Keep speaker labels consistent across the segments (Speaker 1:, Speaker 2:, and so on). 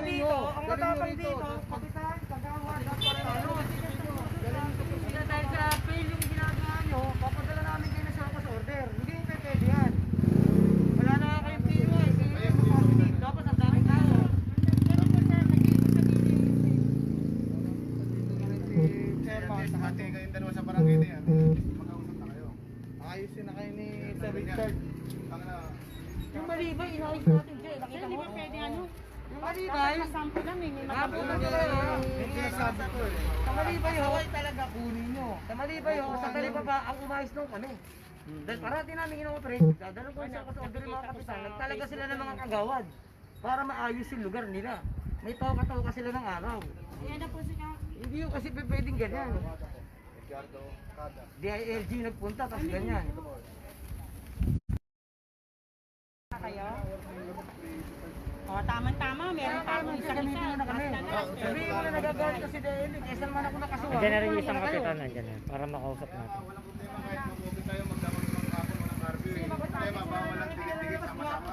Speaker 1: dito, ang matapang dito, kapitan, kagawad, ano, sila dahil sa fail yung ginagawa nyo, papadala namin kayo na surplus order. Hindi yung pwede yan. Wala na kayong POI, kayo yung positive, tapos ang daming tao.
Speaker 2: Sa hati kayong dalawa sa barangay na yan, mag-ausap na kayo. Ayusin na kayo ni Sir Richard.
Speaker 1: Yung malibay, inayos natin siya. Nakita mo?
Speaker 3: Hindi ba pwede ano?
Speaker 1: Yung malibay,
Speaker 3: Masample lang eh. May
Speaker 1: habol na
Speaker 3: matapos.
Speaker 1: talaga.
Speaker 2: Yung sinasabi ko eh.
Speaker 1: Sa malibay ho, talaga kunin nyo. Sa malibay ho, sa talipa pa, ang umayos nung kami. Dahil parati namin ino-operate, dadalo ko sa order ng mga kapitan, nagtalaga sila ng mga kagawad para maayos yung lugar nila. May taw-kataw ka sila ng araw.
Speaker 3: Ayan na po siya.
Speaker 1: Hindi yung kasi pwedeng ganyan.
Speaker 2: Edgardo Kada.
Speaker 1: DILG nagpunta, tapos ganyan.
Speaker 3: Kayo? O, tama-tama. Meron pa akong isa-isa.
Speaker 1: Gamitin na kami. Sabihin mo na nagagalit kasi DILG, kaysa naman ako nakasuha.
Speaker 4: Nandiyan na rin yung isang kapitan, nandiyan na, para makausap natin.
Speaker 2: Walang problema kahit mag-open tayo magdamag ng hapon o ng curfew. Hindi problema, bawal ang tigit-tigit sama-sama.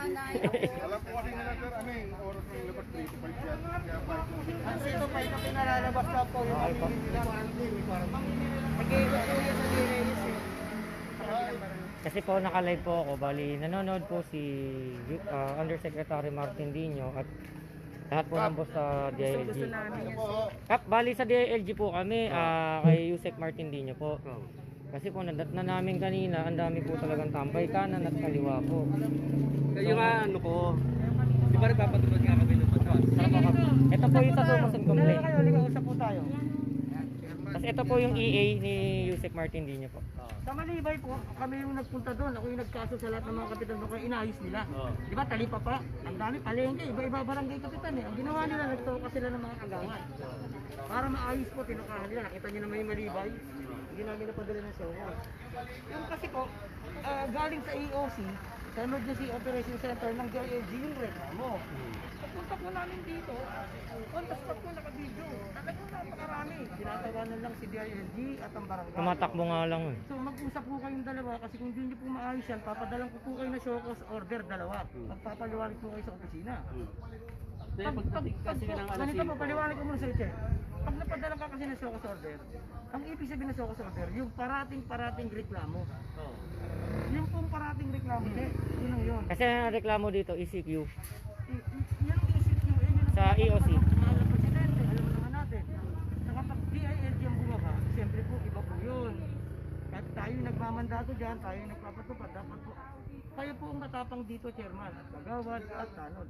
Speaker 2: Alam po kasi nila sir, ano yung oras ng labas 3 to 5 yan. Kaya 5
Speaker 1: Ang sito pa, ito pinalalabas na po yung mamimili nila. Nag-iigot po yan sa DILG eh.
Speaker 4: Kasi po naka-live po ako, bali nanonood po si Undersecretary Martin Dino at lahat po ng boss sa DILG. Kap, bali sa DILG po kami, kay Yusek Martin Dino po. Kasi po nadat na namin kanina, ang dami po talagang tambay kanan at kaliwa po.
Speaker 5: Kayo nga ano ko, di ba nagpapatulad nga kami ng patron?
Speaker 4: Ito po yung sa Sumason complaint.
Speaker 1: Kayo, ligausap po tayo.
Speaker 4: Kasi ito po yung EA ni Yusek Martin Dino po.
Speaker 1: Sa Malibay po, kami yung nagpunta doon. Ako yung nagkaso sa lahat ng mga kapitan doon. Kaya inayos nila. Di ba, talipa pa. Ang dami palengke. Iba-iba barangay kapitan eh. Ang ginawa nila, nagtoka sila ng mga kagawan. Para maayos po, tinukahan nila. Nakita nyo naman yung Malibay. Hindi namin napadala ng show. Yung kasi po, galing sa EOC, sa Emergency Operation Center ng DILG yung reklamo. Pagpunta po namin dito, on the spot po naka-video. Talagang napakarami. Tinatawanan lang si DILG at ang barangay.
Speaker 4: Tumatakbo nga lang eh.
Speaker 1: So mag-usap po kayong dalawa kasi kung hindi niyo po maayos yan, papadalang ko po kayo na show cause order dalawa. Magpapaliwanag po kayo sa opisina.
Speaker 5: Pagdating kasi ng alas
Speaker 1: Ganito po,
Speaker 5: 5.
Speaker 1: paliwanag ko muna sa Che. Pag napadalang ka kasi ng show cause order, ang ibig sabihin ng show cause order, yung parating reklamo. Yung pong parating reklamo, Che, yun ang yun.
Speaker 4: Kasi ang reklamo dito, ECQ.
Speaker 1: Yan ang ECQ, yun ang
Speaker 4: Sa EOC.
Speaker 1: mahal na presidente, alam mo naman natin. Saka pag DILG ang bumaba, siyempre po iba po yun. Kahit tayo nagmamandato dyan, tayo nagpapatupad, dapat po tayo po ang matapang dito, chairman, at kagawad at tanod.